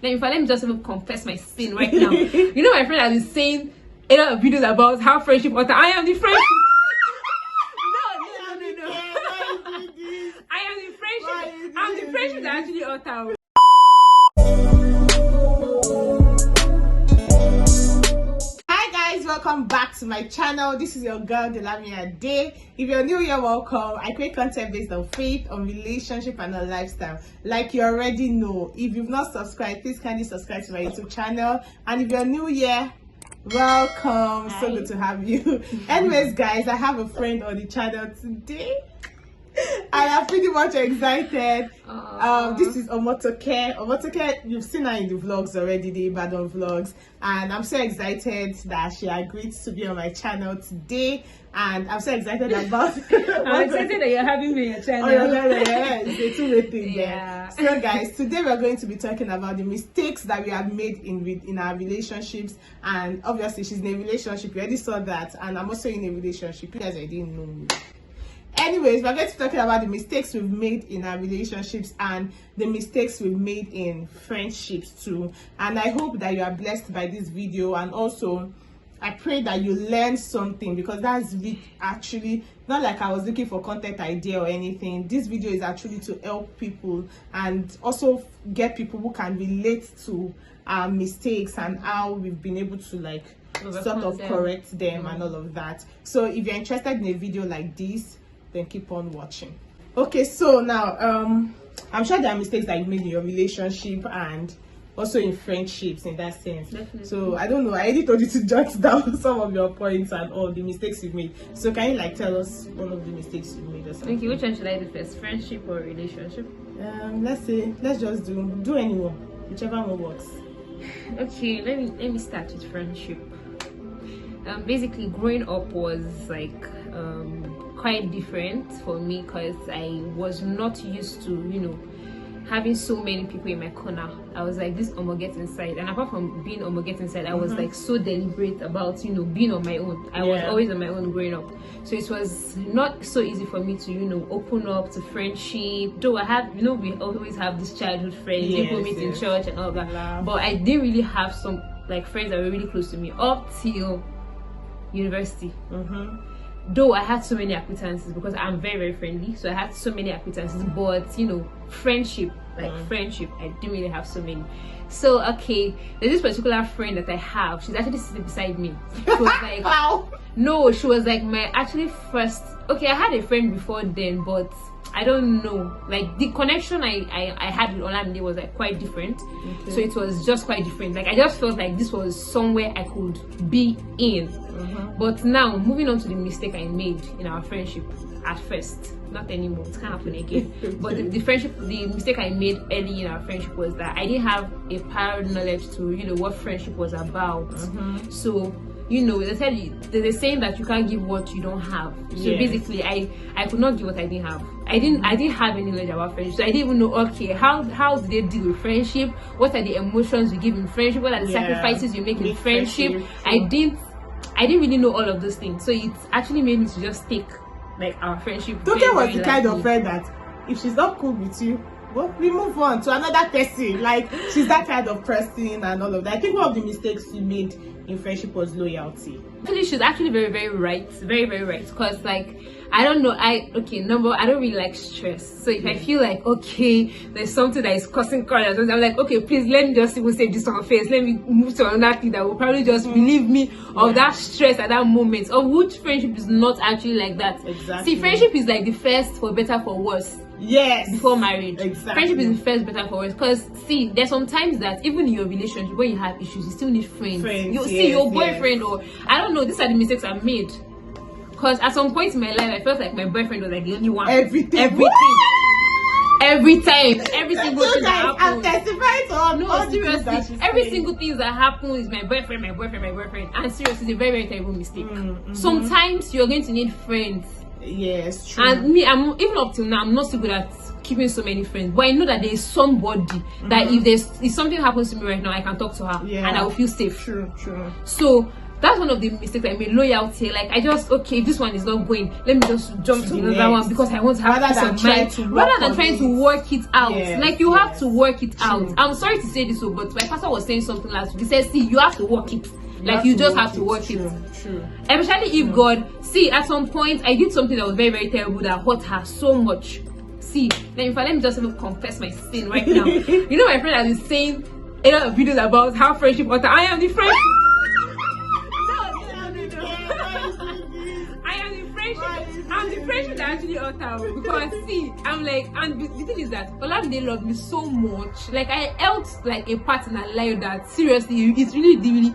Let me just even confess my sin right now. You know, my friend has been saying a lot of videos about how friendship alter. I am the friendship. No. I am the friendship. I'm the friendship that actually alter. Welcome back to my channel. This is your girl Delamia Day. If you're new, you're welcome. I create content based on faith, on relationship, and on lifestyle. Like you already know, if you've not subscribed, please kindly subscribe to my YouTube channel. And if you're new here, welcome. Hi. So good to have you. Anyways, guys, I have a friend on the channel today. I am pretty much excited. This is Omotoke. Omotoke, you've seen her in the vlogs already, the Ibadan vlogs, and I'm so excited that she agreed to be on my channel today. And I'm so excited about I'm excited that you're having me on your channel. Yeah, it's a two-way thing. Yeah. So guys, today we're going to be talking about the mistakes that we have made in our relationships. And obviously she's in a relationship, you already saw that, and I'm also in a relationship. You guys already know me. Anyways, we're going to be talking about the mistakes we've made in our relationships and the mistakes we've made in friendships too. And I hope that you are blessed by this video, and also I pray that you learn something, because that's actually not like I was looking for content idea or anything. This video is actually to help people and also get people who can relate to our mistakes and how we've been able to like sort of correct them and all of that. So if you're interested in a video like this, then keep on watching. Okay, so now I'm sure there are mistakes that you made in your relationship and also in friendships in that sense. Definitely. So I don't know, I already told you to jot down some of your points and all the mistakes you've made. So can you like tell us one of the mistakes you made or something? Okay, which one should I do first, friendship or relationship? Let's just do anyone, whichever one works. Okay, let me start with friendship. Basically growing up was like quite different for me, because I was not used to, you know, having so many people in my corner. I was like, this get inside, and apart from being get inside, I was like so deliberate about, you know, being on my own. I was always on my own growing up, so it was not so easy for me to, you know, open up to friendship. Though I have, you know, we always have these childhood friends, people meet in church and all that, but I didn't really have some like friends that were really close to me up till university. Though I had so many acquaintances, because I'm very, very friendly, so I had so many acquaintances, but you know, friendship, friendship, I didn't really have so many. So okay, there's this particular friend that I have, she's actually sitting beside me. She was like no, she was like my actually first, okay, I had a friend before then, but I don't know, like the connection I had with Olamide was like quite different. So it was just quite different. Like I just felt like this was somewhere I could be in. But now moving on to the mistake I made in our friendship at first, not anymore, it can't happen again. But the mistake I made early in our friendship was that I didn't have a prior knowledge to, you know, what friendship was about. So you know, there's a saying that you can't give what you don't have. So basically I could not give what I didn't have. I didn't have any knowledge about friendship, so I didn't even know, okay, how do they deal with friendship, what are the emotions you give in friendship, what are the sacrifices you make in friendship. I didn't really know all of those things, so it actually made me to just take like our friendship. Toke was the kind of friend that if she's not cool with you, well, we move on to another person. Like she's that kind of person and all of that. I think one of the mistakes she made in friendship was loyalty. Actually, she's actually very, very right, very, very right. Because like I don't know, I don't really like stress. So if I feel like okay, there's something that is causing quarrels, I'm like, okay, please let me just even say this on face. Let me move to another thing that will probably just relieve me of that stress at that moment. Of which friendship is not actually like that. Exactly. See, friendship is like the first for better for worse. Yes. Before marriage. Exactly. Friendship is the first better for worse. Because see, there's sometimes that even in your relationship, when you have issues, you still need friends. You see your boyfriend or I don't know. These are the mistakes I've made. Because at some point in my life, I felt like my boyfriend was like the only one. Everything. Every time, every single thing that happens. I'm testifying to all. No, seriously, every single thing that happens is my boyfriend. And seriously, it's a very, very terrible mistake. Sometimes you're going to need friends. Yes, true. And me, I'm even up till now, I'm not so good at keeping so many friends, but I know that there is somebody that if something happens to me right now, I can talk to her and I will feel safe. True. So that's one of the mistakes I made. Loyalty, like I just, okay, if this one is not going, let me just jump to another one because I want to have peace of mind, rather than trying to work it out. Like you have to work it out. I'm sorry to say this, but my pastor was saying something last week. He said, see, you have to work it. Like you just have to work it. True. Especially if God, see, at some point I did something that was very, very terrible that hurt her so much. See, let me just even confess my sin right now. You know, my friend has been saying a lot of videos about how friendship utter. I am the friend. I'm the friendship that actually utter, because see, I'm like, and the thing is that Olamide loved me so much. Like I felt like a part in her life that seriously, it's really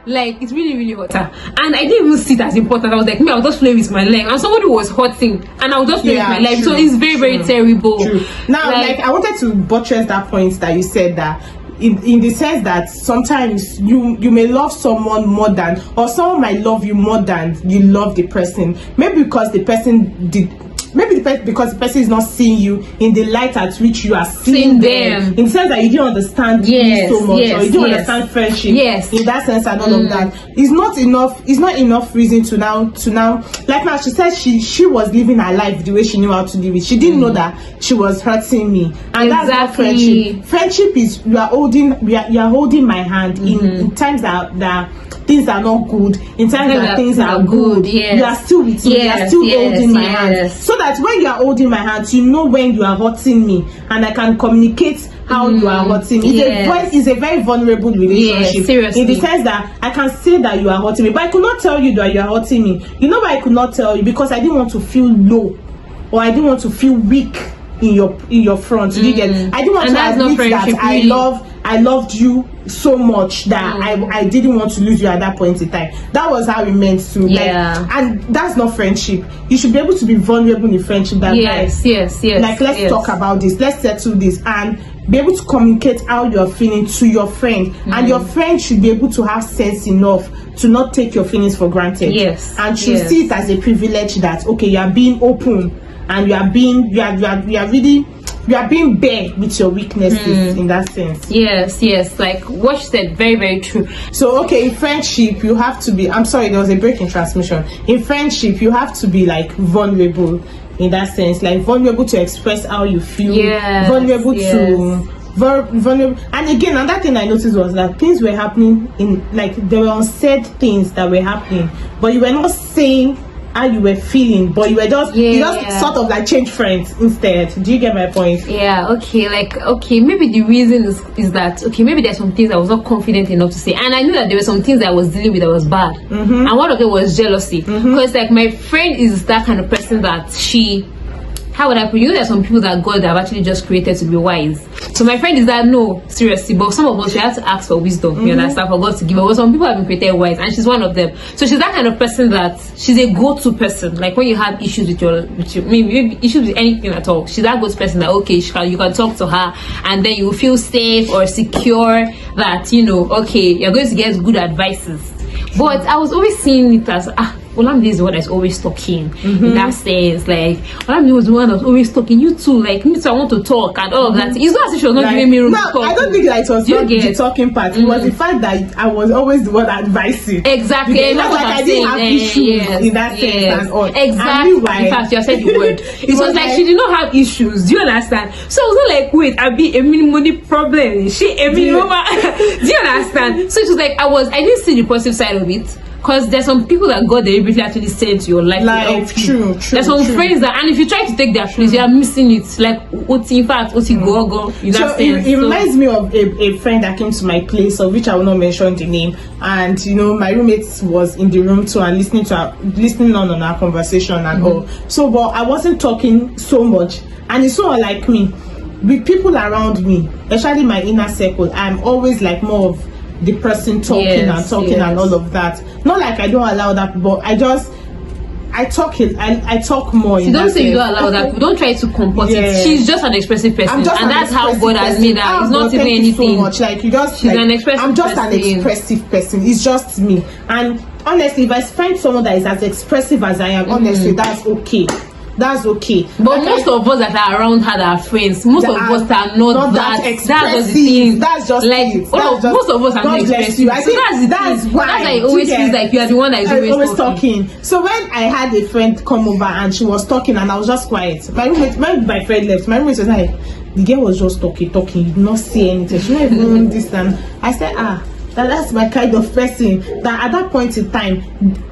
like it's really hurt her. And I didn't even see it as important. I was like, me, I was just playing with my leg, and somebody was hurting, and I was just playing with my leg. So it's very terrible. True. Now, like I wanted to buttress that point that you said, that in the sense that sometimes you may love someone more than, or someone might love you more than you love the person, maybe because the person did, because the person is not seeing you in the light at which you are seeing them, in the sense that you don't understand me so much, or you don't understand friendship in that sense, and all of that. It's not enough reason to now like now she said she was living her life the way she knew how to live it. She didn't know that she was hurting me, and that's not friendship. Friendship is you are holding my hand in times that things are not good, in times that things are good. You are still with me, you are still holding my hand, so that when you are holding my hand, you know when you are hurting me, and I can communicate how you are hurting me. It's a very vulnerable relationship, seriously, in the sense that I can say that you are hurting me, but I could not tell you that you are hurting me. You know why I could not tell you? Because I didn't want to feel low, or I didn't want to feel weak in your front. You get? I didn't want to admit that I loved you so much that I didn't want to lose you at that point in time. That was how we meant to. And that's not friendship. You should be able to be vulnerable in friendship. That yes. Like let's talk about this. Let's settle this, and be able to communicate how you're feeling to your friend, and your friend should be able to have sense enough to not take your feelings for granted. And should see it as a privilege that okay, you are being open, and you are being bare with your weaknesses in that sense. Yes, like what you said, very true. So okay, in friendship you have to be, I'm sorry, there was a break in transmission. In friendship you have to be like vulnerable in that sense, like vulnerable to express how you feel, vulnerable to vulnerable. And again, another thing I noticed was that things were happening in, like there were unsaid things that were happening, but you were not saying how you were feeling, but you were just you just sort of like change friends instead. Do you get my point? Okay, maybe the reason is that okay, maybe there's some things I was not confident enough to say, and I knew that there were some things that I was dealing with that was bad, and one of them was jealousy, because like my friend is that kind of person that she, how would I put, you know, there's some people that God have actually just created to be wise. So my friend is that, no, seriously, but some of us, we have to ask for wisdom, you understand, for God to give us. But some people have been created wise, and she's one of them. So she's that kind of person that she's a go-to person. Like when you have issues with your maybe issues with anything at all, she's that go-to person that okay, you can talk to her, and then you feel safe or secure that, you know, okay, you're going to get good advices. But I was always seeing it as Olamide is the one that's always talking in that sense. Like Olamide was the one that's always talking. You too, like me too, I want to talk and all of that. It's not as if she was not giving me room to talk. I don't think that it was not the talking part. It was the fact that I was always the one advising. Exactly. It's not like I didn't have issues in that sense and all. Exactly. In fact, you said the word. It was like she did not have issues. Do you understand? So it was not like, wait, I be a money problem. She a minimum. Do you understand? So it was like I didn't see the positive side of it. Because there's some people that God deliberately actually sent to your life. Like, true. There's some friends that, and if you try to take their place, you are missing it. Like, in fact, go. It reminds me of a friend that came to my place, of which I will not mention the name. And, you know, my roommate was in the room too and listening on our conversation and all. So, but I wasn't talking so much. And it's so unlike me. With people around me, especially my inner circle, I'm always like more of the person talking and all of that. Not like I don't allow that, but I talk more. So don't say you don't allow that. Don't try to comport it. She's just an expressive person, and that's how God has made her. It's not even anything. So much. Like you just, she's like, an expressive. I'm just an expressive person. It's just me. And honestly, if I find someone that is as expressive as I am, honestly, that's okay. that's okay. But most of us that are around her that are friends, most of us are not that expressive. That's the thing. That's just like it. Most of us are not expressive. I think that's why it always feels like you are the one that is always talking. So when I had a friend come over and she was talking and I was just quiet, my friend left. My roommate was like, the girl was just talking, you did not say anything. She not even this and I said, that's my kind of person. That at that point in time,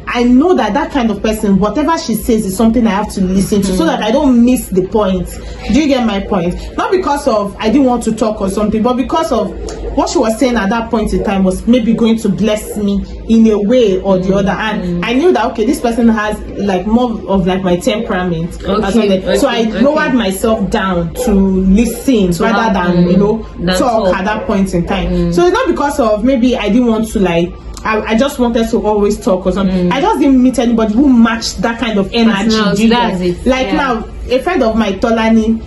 I know that kind of person, whatever she says is something I have to listen to, so that I don't miss the point. Do you get my point? Not because of I didn't want to talk or something, but because of what she was saying at that point in time was maybe going to bless me in a way or the other. And I knew that, okay, this person has like more of like my temperament. So I lowered myself down to listen rather than, talk at that point in time. So it's not because of maybe I didn't want to like, I just wanted to always talk or something. I just didn't meet anybody who matched that kind of energy. Now, a friend of mine, Tolani,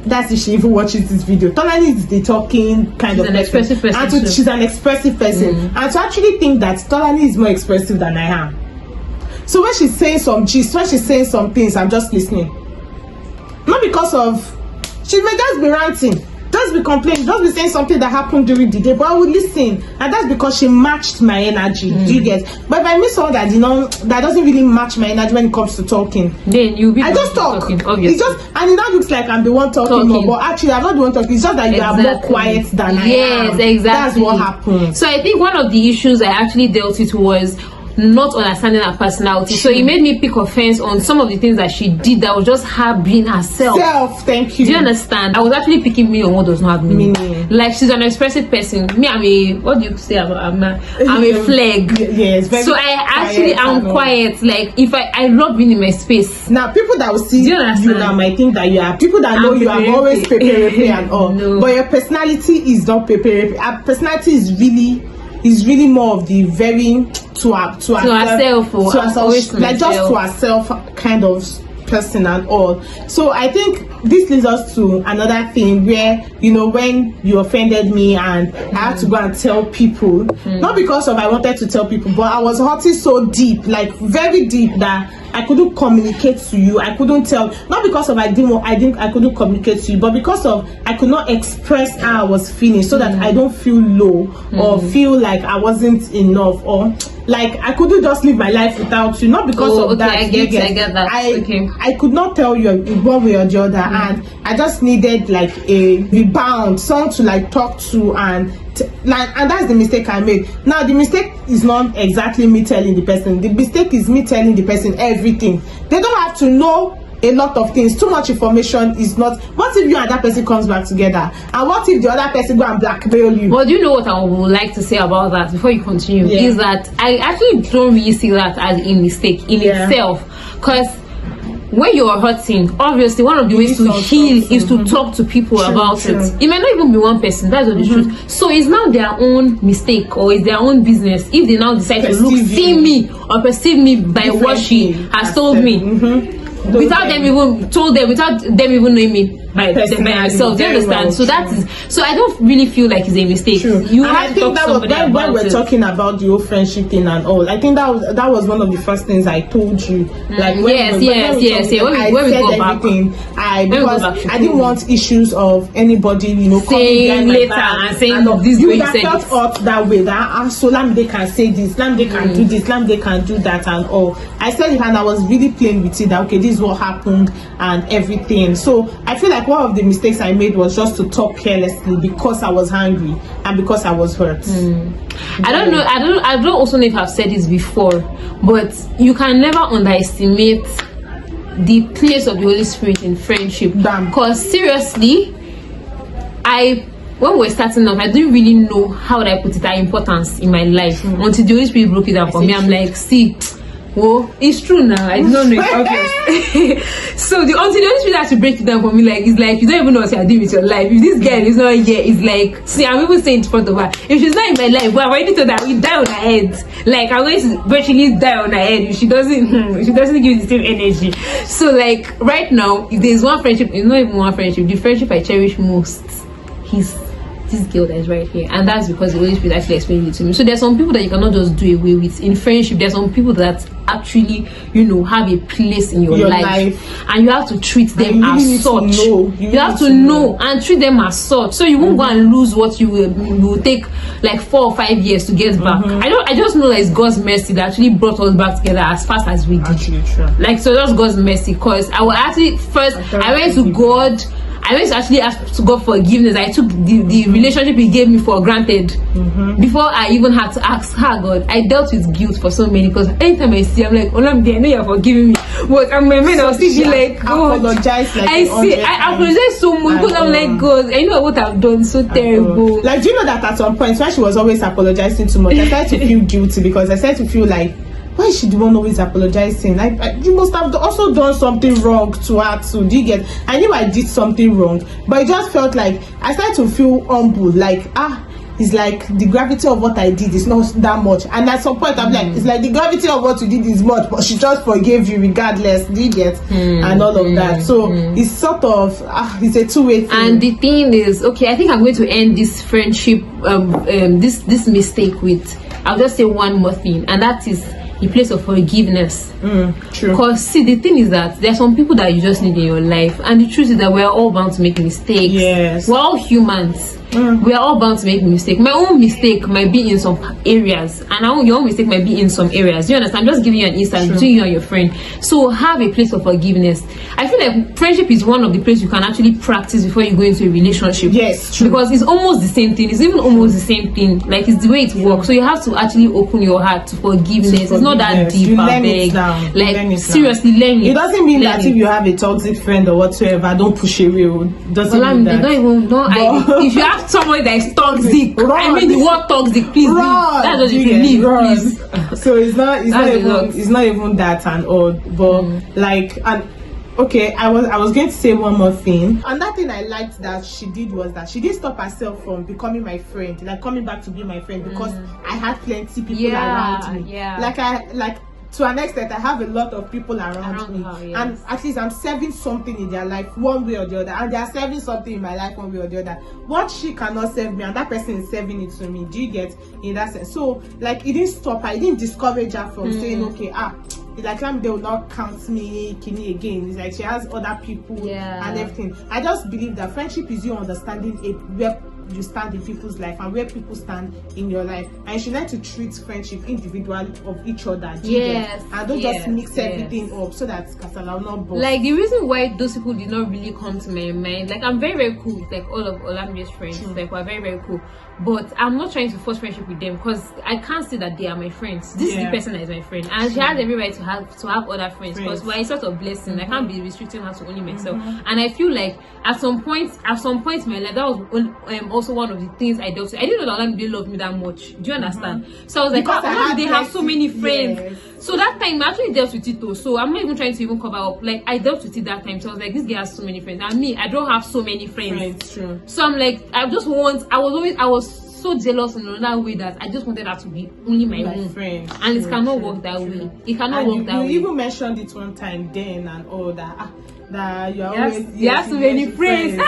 that's if she even watches this video. Tolani is the talking kind of person. She's an expressive person. And to actually think that Tolani is more expressive than I am. So when she's saying some gist, when she's saying some things, I'm just listening. Not because of, she may just be ranting, just be complaining, just be saying something that happened during the day, but I would listen, and that's because she matched my energy. Do you get? But if I meet someone that that doesn't really match my energy when it comes to talking, then you'll be just talking. Obviously, it's just, and it now looks like I'm the one talking more, but actually I'm not the one talking. It's just that you are more quiet than I am. Yes, exactly. That's what happened. So I think one of the issues I actually dealt with was not understanding her personality. So it made me pick offense on some of the things that she did that was just her being herself. Thank you. Do you understand? I was actually picking me on what does not have meaning. Like, she's an expressive person. Me, I'm a, what do you say about, I'm a flag. Yes. So I actually am quiet. Like, if I love being in my space. Now people that will see you now might think that you are, people that know you are always pepe and all. No. But your personality is not pepe. Our personality is really more of the very to herself, like just to herself kind of person and all. So I think this leads us to another thing where, when you offended me and I had to go and tell people, not because of I wanted to tell people, but I was hurting so deep, like very deep, that I couldn't communicate to you. I couldn't tell, not because of I couldn't communicate to you, but because of I could not express how I was feeling, so that I don't feel low or feel like I wasn't enough, or like I couldn't just live my life without you. Not because of that. I get that. I could not tell you one way or the other, and I just needed like a rebound, someone to like talk to, and that's the mistake I made. Now the mistake is not exactly me telling the person. The mistake is me telling the person everything. They don't have to know a lot of things. Too much information is not. What if you and that person comes back together, and what if the other person go and blackmail you? Well, do you know what I would like to say about that before you continue? Is that I actually don't really see that as a mistake in itself, because when you are hurting, obviously one of the ways to heal is to talk to people about it. It may not even be one person, that's the truth. So it's now their own mistake, or it's their own business if they now decide to see me or perceive me by what she has told me. Without them even knowing me by myself. Do you understand? So that is, so I don't really feel like it's a mistake. You have to talk to somebody about it. When we're talking about the whole friendship thing and all, I think that was one of the first things I told you. Like when we go back, I didn't want issues of anybody, saying later and saying this you way. You felt hurt that way, that so Lamde can say this, Lamde can do this, Lamde can do that and all. I said it, and I was really playing with it, that okay, this is what happened and everything. So I feel like one of the mistakes I made was just to talk carelessly because I was hungry and because I was hurt. I don't know. I don't also know if I've said this before, but you can never underestimate the place of the Holy Spirit in friendship. Because seriously, when we were starting off, I didn't really know how would I put it, that importance in my life until the Holy Spirit broke it down for me. I'm like, see. Well, it's true now. I don't know. Okay. So until the Holy Spirit has to break it down for me, like it's like you don't even know what you're doing with your life. If this girl is not here, it's like, see, I'm even saying in front of her, if she's not in my life, well, I'm already told that we die on her head. Like I'm going to virtually die on her head if she doesn't give the same energy. So like right now, if there's one friendship, it's not even one friendship. The friendship I cherish most is this girl that is right here, and that's because the Holy Spirit actually explained it to me. So there's some people that you cannot just do away with in friendship. There's some people that actually, you know, have a place in your life, and you have to treat them as such. You have to know and treat them as such, so you won't go and lose what you will take like 4 or 5 years to get back. I just know that it's God's mercy that actually brought us back together as fast as we did. Actually, true. Like, so that's God's mercy, because I will actually first I went to God. I went to actually ask to God forgiveness. I took the relationship He gave me for granted before I even had to ask her. God, I dealt with guilt for so many, because anytime I see, I'm like, Olamide, I know you're forgiving me, but I'm my man. I'll still be like, God, apologize. Like, I apologize so much, because I'm like, God, I know what I've done so terrible. Like, do you know that at some point when she was always apologizing too much, I started to feel guilty, because I started to feel like, why is she the one always apologizing? Like, you must have also done something wrong to her too. Do you get? I knew I did something wrong, but it just felt like I started to feel humble. Like, it's like the gravity of what I did is not that much. And at some point I'm like, it's like the gravity of what you did is much, but she just forgave you regardless. Do you get? And all of that. So it's sort of it's a two-way thing. And the thing is, okay, I think I'm going to end this friendship, this mistake with, I'll just say one more thing, and that is the place of forgiveness. True. Because see, the thing is that there are some people that you just need in your life, and the truth is that we're all bound to make mistakes. Yes, we're all humans. We are all bound to make mistakes. My own mistake might be in some areas, and your own mistake might be in some areas. Do you understand? I'm just giving you an instance between you and your friend. So have a place of forgiveness. I feel like friendship is one of the places you can actually practice before you go into a relationship. Yes, true. Because it's almost the same thing. It's even almost the same thing. Like, it's the way it works. So you have to actually open your heart to forgiveness. It's not that deep. You learn it down. Like, seriously, learn it. It doesn't mean that if you have a toxic friend or whatsoever, don't push away. Doesn't mean that. If you have somebody that is toxic, I mean the word toxic, please leave. That's what you leave, please. So it's not even that and all, but like, and okay, I was going to say one more thing. Another thing I liked that she did was that she didn't stop herself from becoming my friend, like coming back to be my friend, because I had plenty people around me. Like to an extent, I have a lot of people around me, and at least I'm serving something in their life one way or the other, and they are serving something in my life one way or the other. What she cannot serve me, and that person is serving it to me. Do you get? In that sense, so like, it didn't stop her, it didn't discourage her from saying, okay, like, they will not count me Kini again. It's like she has other people and everything. I just believe that friendship is you understanding where you stand in people's life and where people stand in your life, and you should learn to treat friendship individually of each other. And don't just mix everything up, so that Kasala will not burst. Like, the reason why those people did not really come to my mind, like, I'm very, very cool with like all of Olamide's friends. Like, we're very, very cool, but I'm not trying to force friendship with them, because I can't say that they are my friends. This is the person that is my friend, and she has every right to have other friends, because we're a sort of blessing. I can't be restricting her to only myself. And I feel like at some point in my life, that was also one of the things I dealt with. I didn't know that Olamide loved me that much. Do you understand? So I was like, they have so many friends. So that time I actually dealt with it too. So I'm not even trying to even cover up. Like, I dealt with it that time. So I was like, this girl has so many friends, and me, I don't have so many friends. True. So I'm like, I was so jealous in another way, that I just wanted her to be only my own friend, and it cannot work that way. It cannot work that way. You even mentioned it one time then and all that. That you're always you have so many friends. And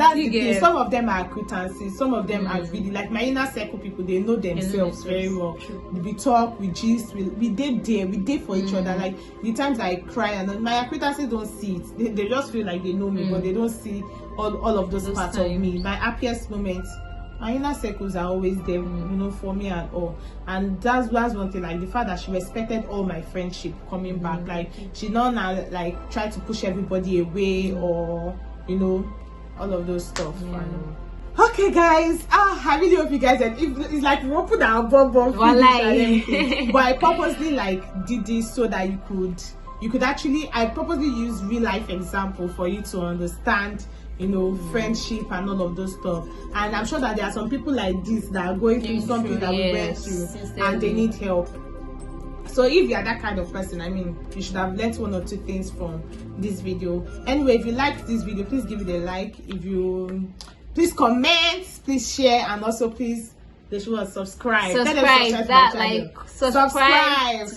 that's the thing. Some of them are acquaintances, some of them are really like my inner circle people. They know themselves very well. We talk, we gist, we date there, we date for each other. Like, the times I cry, and my acquaintances don't see it. They just feel like they know me, but they don't see all of those parts of me. My happiest moments, my inner circles are always there, you know, for me and all. And that's one thing, like the fact that she respected all my friendship coming back. Like, she not now like try to push everybody away, or you know, all of those stuff. Okay, guys, I really hope you guys it's like we opened our bomb and everything. But I purposely like did this so that you could actually, I purposely use real life example for you to understand, you know, friendship and all of those stuff. And I'm sure that there are some people like this that are going through something that we went through, and they need help. So if you are that kind of person, I mean, you should have learned one or two things from this video. Anyway, if you liked this video, please give it a like. Please comment, please share, and also please subscribe. Subscribe. Subscribe.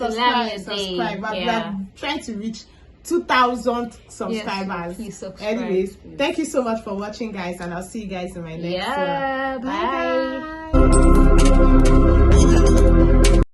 We are trying to reach 2,000 subscribers. Yes, please subscribe. Anyways, please. Thank you so much for watching, guys, and I'll see you guys in my next Yeah, one. bye.